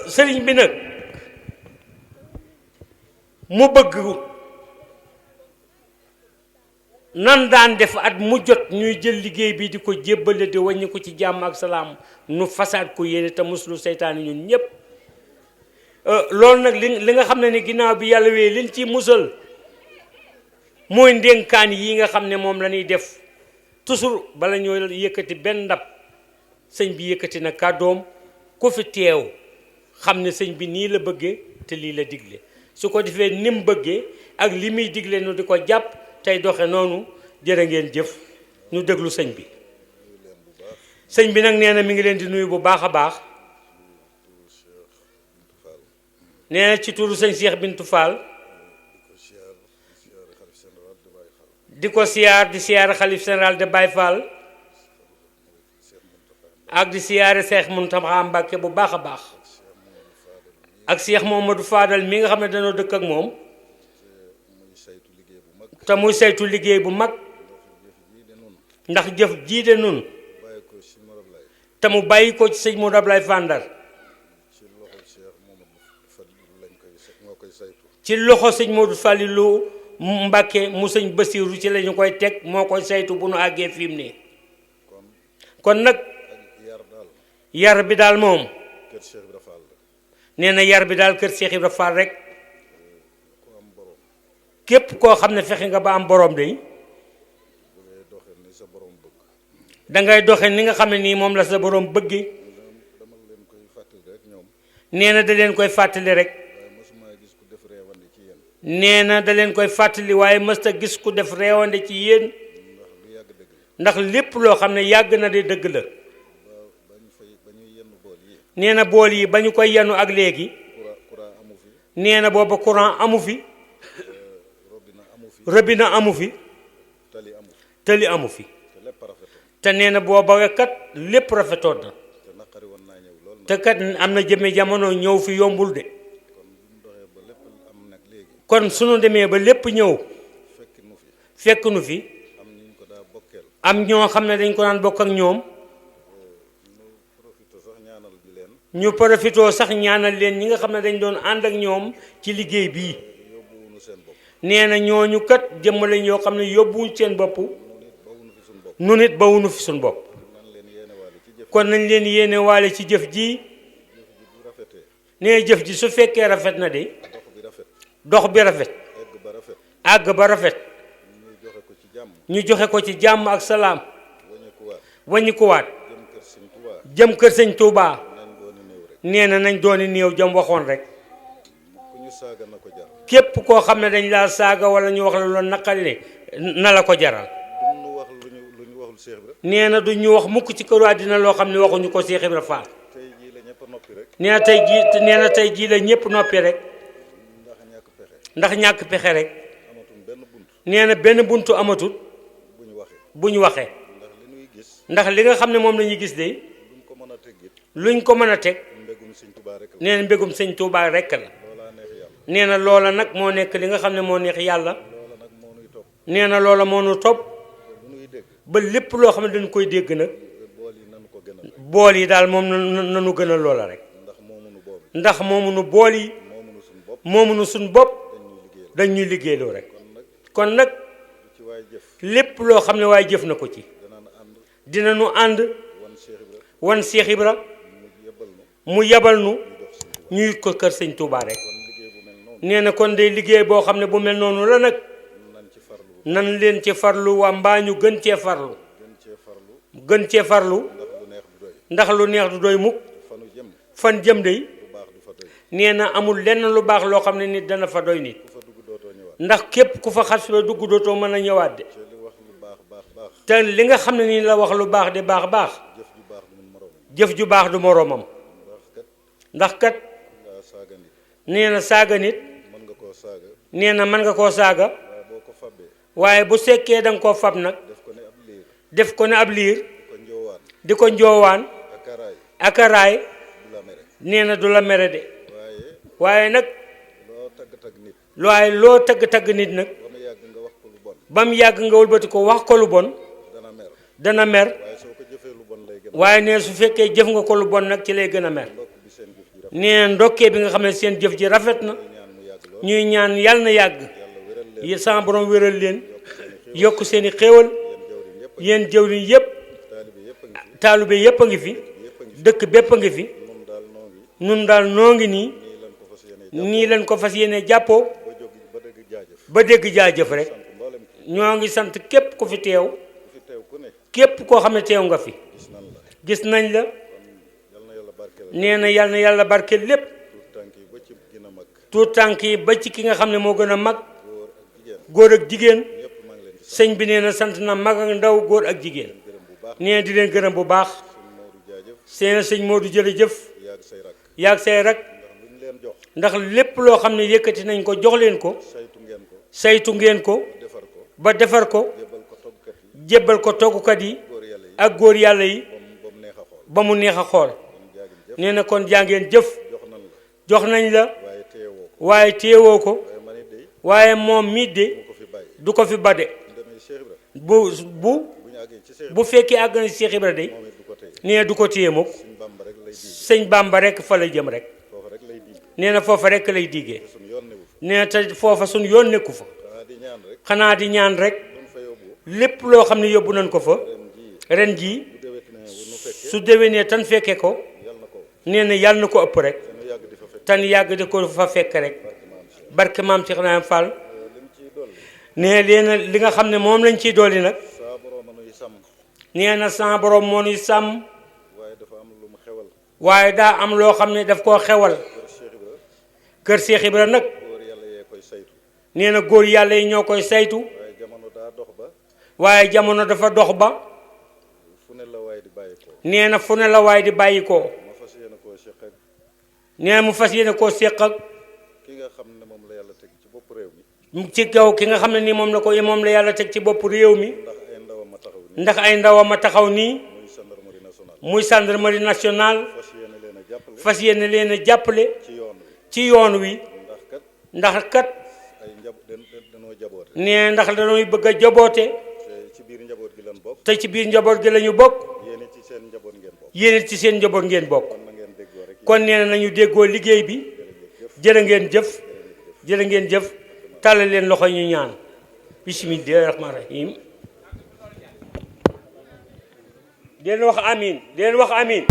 sëriñ bi nag mu bëgg nan daan def at mu jot ñuy jël liggéey bi di ko jébbale di wàññi ko ci jàmm ak salaam nu fasaat ko yéene te muslu seytaane ñun ñépp loolu nag li nga xam ne ni ginnaaw bi yàlla wee liñ ci musal mooy ndénkaan yi nga xam ne moom la ñuy def toujours bala ñoo yëkkati benn ndab sëñ bi yëkkati na kàddoom ku fi teew xam ne sëñ bi nii la bëggee te lii la digle su ko defee ni mu bëggee ak li muy digle nu di ko jàpp tey doxe noonu jërë ngeen jëf ñu déglu sëñ bi sëñ bi nag nee na mi ngi leen di nuyu bu baax a baax nee na ci turu sëñ Cheikh Bintou Fall di ko siyaar di siyaare xalif général de Baye Fall ak di siyaare Cheikh Mountakha Mbacké bu baax a baax ak Cheikh Mamadou Fadal mi nga xam ne dañoo dëkk ak moom te muy saytu liggéey bu mag ndax jëf jii de nun te mu bàyyi ko ci sëñ Modou Ablaye Fandar ci loxo sëñ Modou Fallilou Mbacké mu sëñ Bassirou ci lañu koy teg moo koy saytu bu nu àggee fi mu ne kon nag yar bi daal moom nee na yar bi daal kër Cheikh Ibra Fall rek képp koo xam ne fexe nga ba am borom de dangay doxe ni nga xam ne nii moom la sa borom bëgge nee na da leen koy fàttali rek nee na da leen koy fàttali waaye mësta gis ku def reewande ci yéen ndax lépp loo xam ne yàgg na di dëgg la nee na bool yi ba ñu koy yenu ak léegi nee na booba courant amu fi robinet amu fi tëli amu fi te nee na booba kat lépp rafetoon na te kat am na jëme jamono ñëw fi yombul de kon sunu demee ba lépp ñëw fekk nu fi am ñoo xam ne dañ ko daan bokk ak ñoom ñu profitoo sax ñaanal leen ñi nga xam ne dañ doon ànd ak ñoom ci liggéey bii nee na ñooñu kat jëmm lañ yoo xam ne yóbbuwuñ seen bopp nu nit bawuñu fi suñ bopp kon nañ leen yéene waale ci jëf ji nee jëf ji su fekkee rafet na de dox bi rafet àgg ba rafet ñu joxe ko ci jàmm ak salaam waññi ko waat jëm kër sëñ Touba nee na nañ dooni néew jëm waxoon rek képp koo xam ne dañ laa saaga wala ñu wax la loolu naqari ne na la ko jaral nee na du ñu wax mukk ci këru àddina loo xam ne waxuñu ko Cheikh Ibra Fall nee na tey jii la ñëpp noppi rek ndax ñàkk pexe rek nee na benn buntu amatul bu ñu waxee ndax li nga xam ne moom la ñuy gis de luñ ko mën a teg nee na mbégum sëñ Touba rekk la nee na loola nag moo nekk li nga xam ne moo neex yàlla nee na loola moo nu topp ba lépp loo xam ne dañu koy dégg nag bool yi daal moom nanu gën a loola rek ndax moomunu bool yi moomunu suñ bopp dañ ñuy liggéeyloo rek kon nag lépp loo xam ne waaye jëf na ko ci dinañu ànd wan Cheikh Ibra mu yebal nu ñuy ko kër sëñ Touba rek nee na kon day liggéey boo xam ne bu mel noonu la nag nan leen ci farlu waa mbaa ñu gën cee farlu ndax lu neex du doy mukk fan jëm day nee na amul lenn lu baax loo xam ne nit dana fa doy nit ndax képp ku fa xas ba dugg dootoo mën a ñëwaat de te li nga xam ne nii la wax lu baax de baax jëf ju baax du moroomam ndax kat nee na saaga nit nee na mën nga koo saaga waaye bu sekkee da nga koo fab nag def ko ne ab liir di ko njoowaan ak a raay nee na du la mere de waaye nag loo tagg nit nag ba mu yàgg nga wëlbati ko wax ko lu bon dana mer waaye nee su fekkee jëf nga ko lu bon nag ci lay gën a mer nee ndokkee bi nga xam ne seen jëf ji rafet na ñuy ñaan yàlla na yàgg sama borom wéral leen yokk seeni xéewal yéen jëwriñ yépp taalibe yépp a ngi fi dëkk bépp a ngi fi nun daal noo ngi nii leen ko fas yéene jàppoo ba dégg jaajëf rek ñoo ngi sant képp ku fi teew képp koo xam ne teew nga fi gis nañ la nee na yàlla barkeel lépp tuut tànk yi ba ci ki nga xam ne moo gën a mag góor ak jigéen sëñ bi nee na sant na mag ak ndaw góor ak jigéen nee na di leen gërëm bu baax sëñ Modou jërëjëf yaag say rak ndax lépp loo xam ne yëkkati nañ ko jox leen ko saytu ngeen ko ba defar ko jébbal ko toggukat yi ak góor yàlla yi ba mu neex a xool nee na kon jàngeen jëf jox nañ la waaye téewoo ko waaye moom mii de du ko fi bade bu fekkee àgg na Cheikh Ibra de nee du ko téye mukk sëñ Bamba rek fa la jëm rek nee na foofa rek lay diggee nee te foofa suñ yoon nekku fa xanaa di ñaan rek lépp loo xam ne yóbbu nañ ko fa ren jii su déwénee tan fekke ko nee na yàlla na ko ëpp rek tan yàgg di ko fa fekk rek barke maam Cheikh Ibrahima Fall nee leena li nga xam ne moom lañ ciy dolli nag nee na sa borom moo nuy sàmm waaye daa am loo xam ne daf koo xewal kër Cheikh Ibra nag nee na góor yàlla yi ñoo koy saytu waaye jamono dafa dox ba nee na fu ne la waay di bàyyi ko nee na mu fas yéene koo séq ak ci kaw ki nga xam ne nii moom la yàlla teg ci bopp réew mi ndax ay ndawam a taxaw nii muy gendarmerie nationale fas yéene leen a jàppale ci yoon wi ndax kat nee ndax dañooy bëgg a jaboote te ci biir njaboot gi la ñu bokk yéen ci seen njaboot ngeen bokk kon nee na nañu déggoo liggéey bi jërë ngeen jëf tàllal leen loxo ñu ñaan bismillaahi rahmaani rahiim den wax amin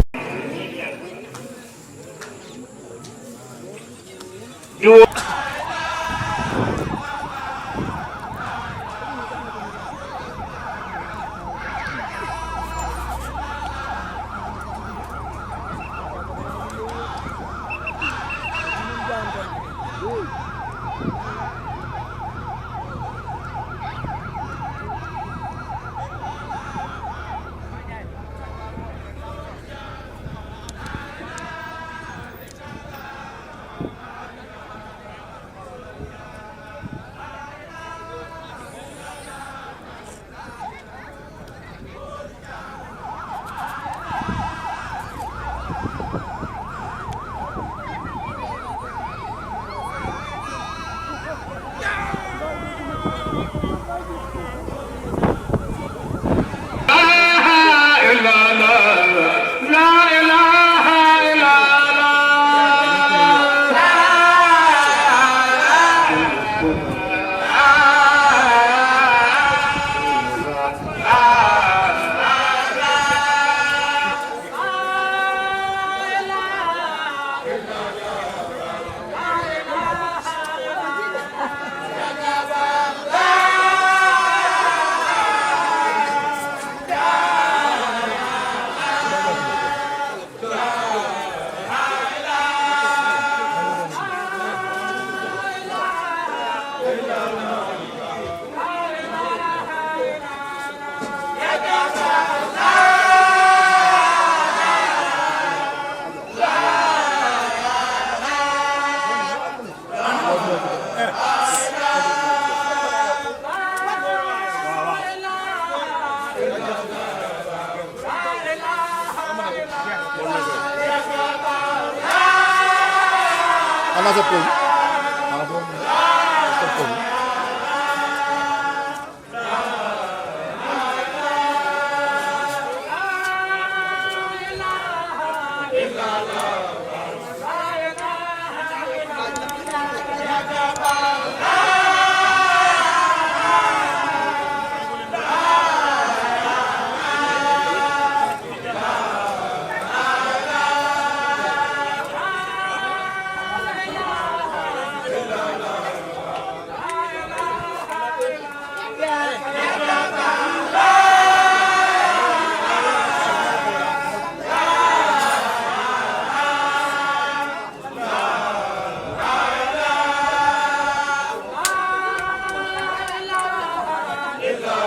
ana sa pël ana foofu sa pël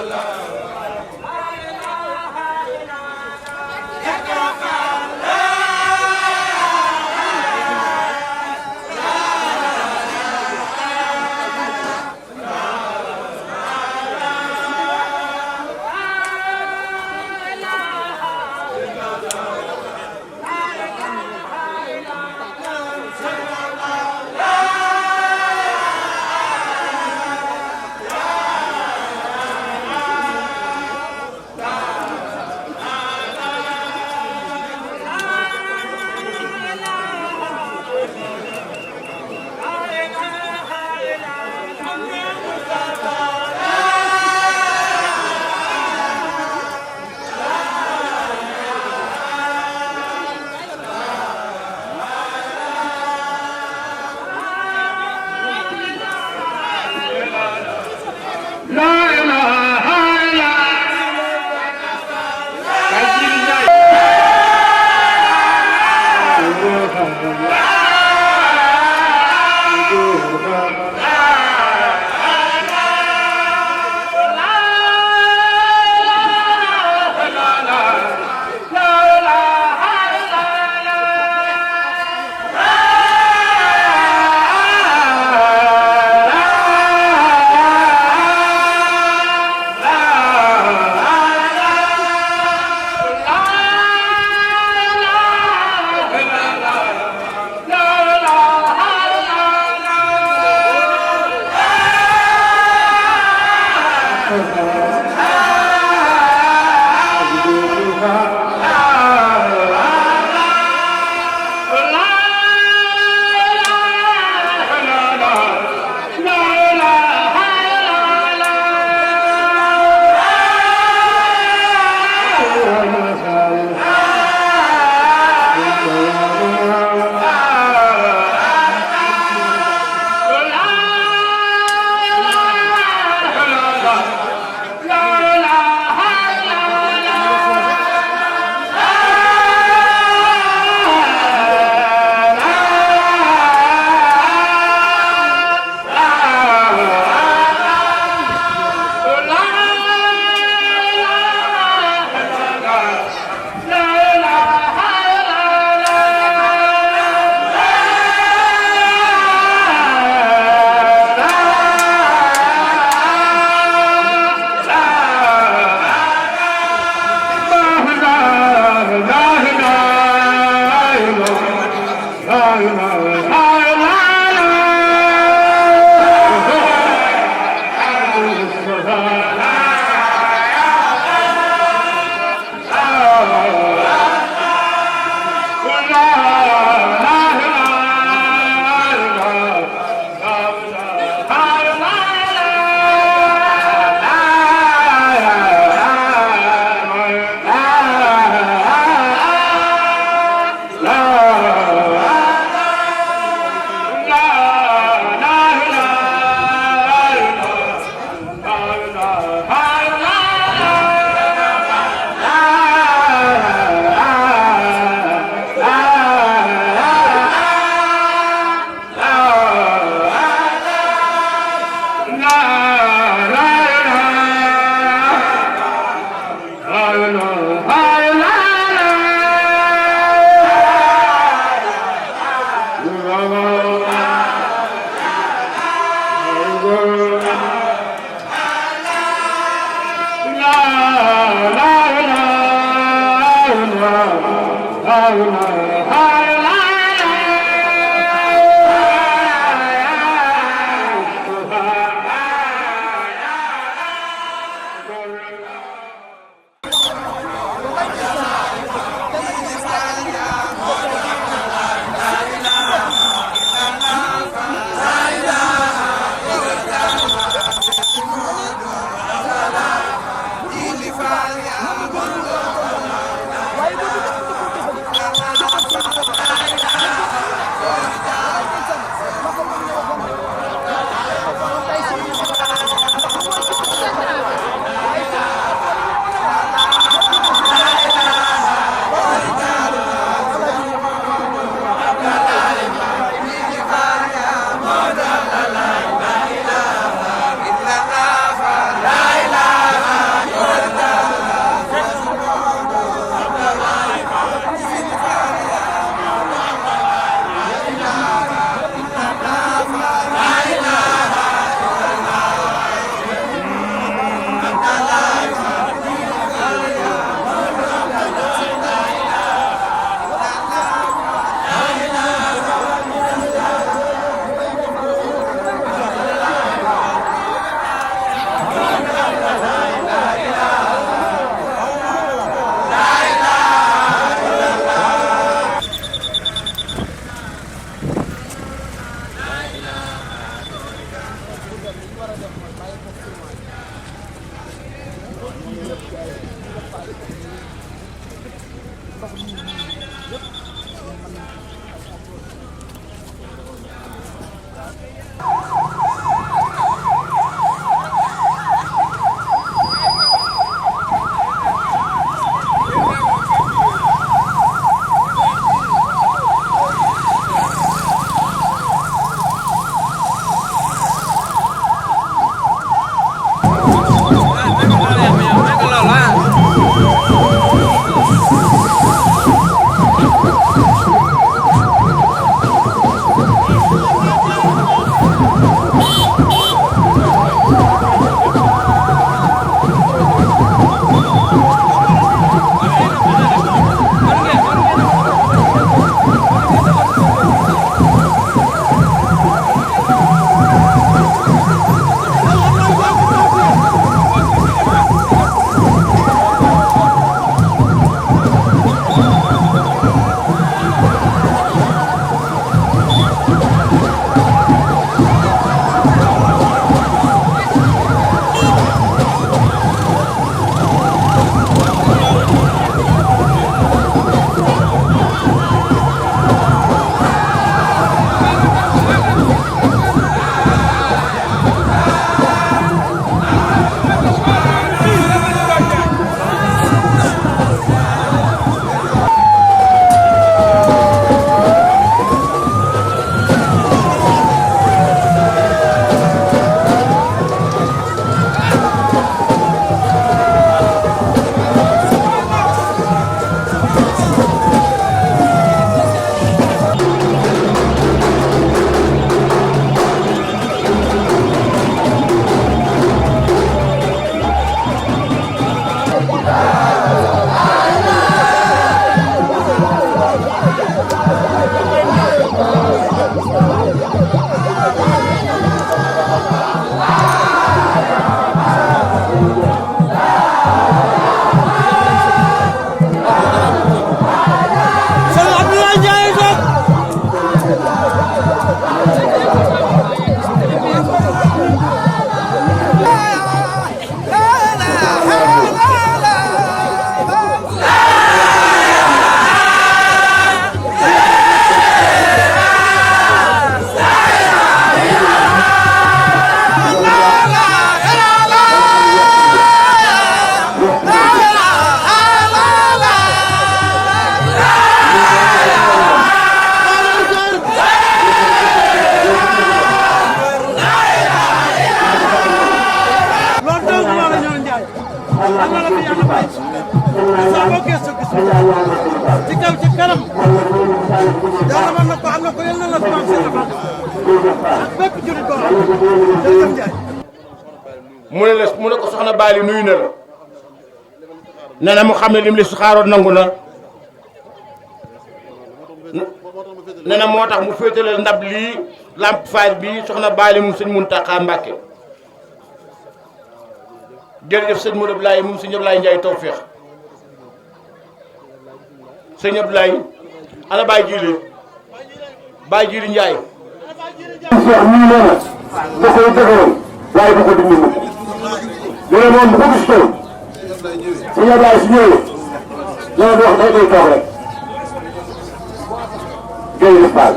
la mu ne ko soxna Baali nuyu na la nee na mu xam ne lim li su xaaroon nangu na nee na moo tax mu féetale ndab lii Lamp Fall bi soxna Baali moom sëñ Muntaxa Mbàkke jërëjëf sëñ Modou Abdoulaye moom sëñ Abdoulaye Ndiaye Tawfeex sëñ Abdoulaye ana Baye Jili Ndiaye Cheikh mii nee na da koy dëgëral waaye da ko di mën nee na moom bu ko gis tey sëñ Abdoulaye su ñëwee nee na wax day koy toog rek jërëjëf Fall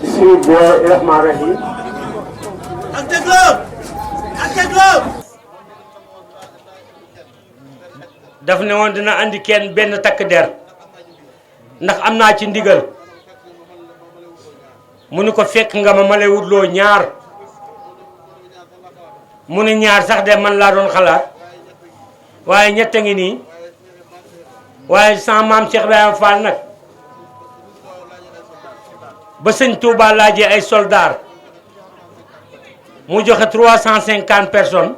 bismillahi rahmaani rahim daf ne woon dina andi kenn benn takk der ndax am naa ci ndigal mu ni ko fekk nga ma lay wutloo ñaar mu ni ñaar sax de man laa doon xalaat waaye ñett a ngi nii waaye sama maam Cheikh Ibrahima Fall nag ba sëñ Touba laajee ay soldats mu joxe 350 personnes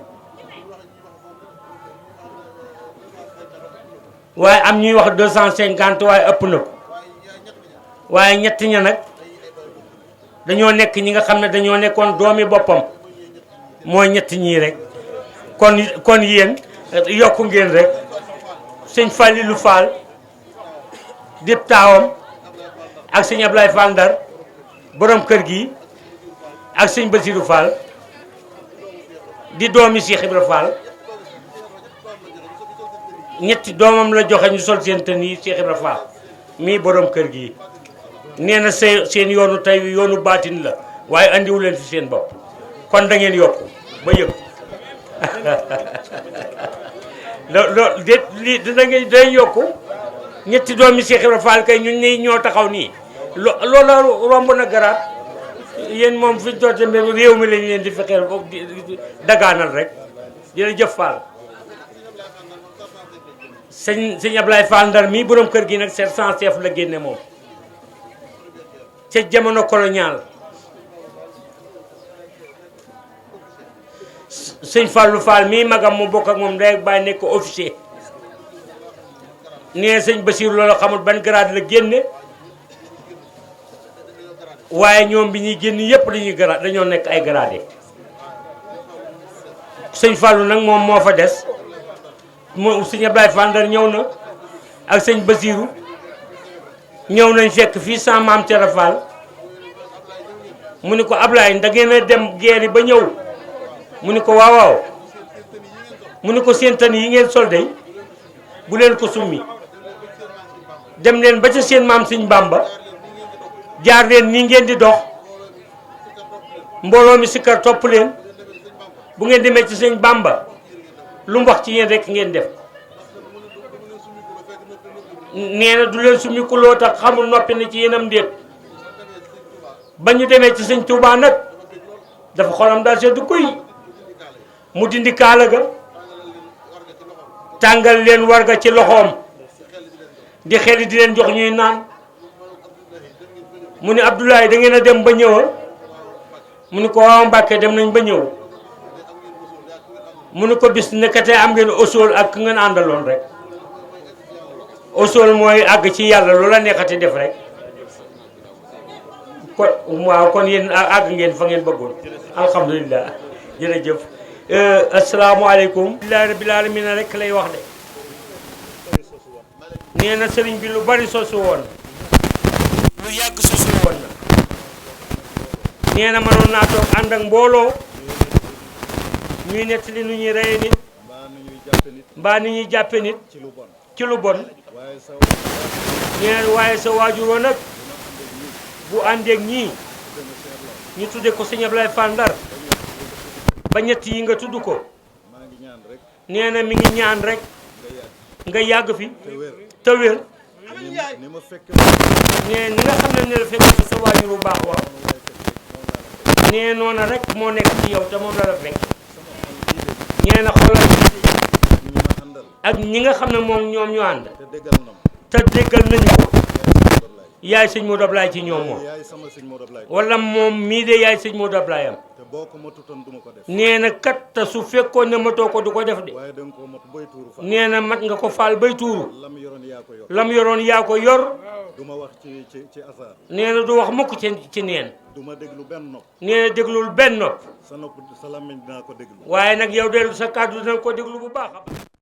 waaye am ñuy wax 250 waaye ëpp na ko waaye ñett ña nag dañoo nekk ñi nga xam ne dañoo nekkoon doomi boppam mooy ñett ñii rek kon yéen yokku ngeen rek sëñ Fallilou Fall dib taawam ak sëñ Ablaye Fall Ndar borom kër gi ak sëñ Basirou Fall di doomi Cheikh Ibra Fall ñetti doomam la joxe ñu sol seen tenue yi Cheikh Ibra Fall mii borom kër gi nee na seen yoonu tey yoonu baatin la waaye andiwu leen fi seen bopp kon da ngeen yokku ba yëg loolu déet lii dina ngeen day yokku ñetti doomi Cheikh Ibra Fall kay ñun ñii ñoo taxaw nii loolu romb na garaat yéen moom fi toote mbir réew mi lañ leen di fexeel di dagaanal rek jërëjëf Fall sëñ Ablaye Fall Ndar mii borom kër gi nag sergent chef la génne moom ca jamono colonial sëñ Fallou Fall mii magam mu bokk ak moom day bàyyi nekk officier nee sëñ Basiir loolu xamul ban grade la génne waaye ñoom bi ñuy génn yépp dañuy grade dañoo nekk ay gradé sëñ Fallou nag moom moo fa des moom sëñ Ablaye Fall Ndar ñëw na ak sëñ Basiiru ñëw nañ fekk fii sa maam Thiara Fall mu ni ko Ablaye da ngeen a dem guerre ba ñëw mu ni ko waaw waaw mu ni ko seen tan yi ngeen sol dey bu leen ko summi dem leen ba ca seen maam sëñ Bamba jaar leen nii ngeen di dox mbooloo mi sikkar topp leen bu ngeen demee ci sëñ Bamba lu mu wax ci yéen rek ngeen def nee na du leen summi kuloo tax xamul noppi na ci yéenam ndéet ba ñu demee ci sëñ Touba nag dafa xolam daal seddu koy mu dindi kaala ga tàngal leen warga ci loxoom di xeli di leen jox ñuy naan mu ni Abdoulaye da ngeen a dem ba ñëwa mu ni ko waaw Mbàkke dem nañ ba ñëw mu ni ko bis nekkatee am ngeen osool ak ku ngeen àndaloon rek osool mooy àgg ci yàlla lu la neexati def rek kon waaw kon yéen àgg ngeen fa ngeen bëggoon alhamdulilah jërëjëf asalaamaaleykum alhamdulilahi rabbil alamin rek lay wax de nee na sëriñ bi lu bari sosu woon lu yàgg sosu woon na nee na mënoon naa toog ànd ak mbooloo ñuy nettali nu ñuy reye nit mbaa ni ñuy jàppe nit ci lu bon nee na waaye sa waajur woon nag bu àndeek ñii ñu tudde ko sëñ Ablaye Fall Ndar ba ñett yi nga tudd ko nee na mi ngi ñaan rek nga yàgg fi te wér nee ni nga xam ne la fekk ci sa waajur bu baax waaw nee noona rek moo nekk ci yow te moom la la fekk nee na xoolal ak ñi nga xam ne moom ñoom ñu ànd te déggal na ma te déggal nañu ko yaay yaay sëñ sëñ Modou Ablaye Modou Ablaye ci ñoom moom yaay sama sëñ Modou Ablaye wala moom mii de yaay sëñ Modou Ablaye am te boo ko matutoon du ma ko def nee na kat te su fekkoon ne matoo ko du ko def de waaye da nga koo mat bay tuuru fa nee na mat nga ko faal bay tuuru lam yoroon yaa ko yor lam yoroon yaa ko yor du ma wax ci asaar nee na du wax mukk ci neen du ma déglu benn nopp nee na déglul benn nopp sa nopp sa làmmiñ dinaa ko déglu waaye nag yow dellu sa kàddu dina ko déglu bu baax a baax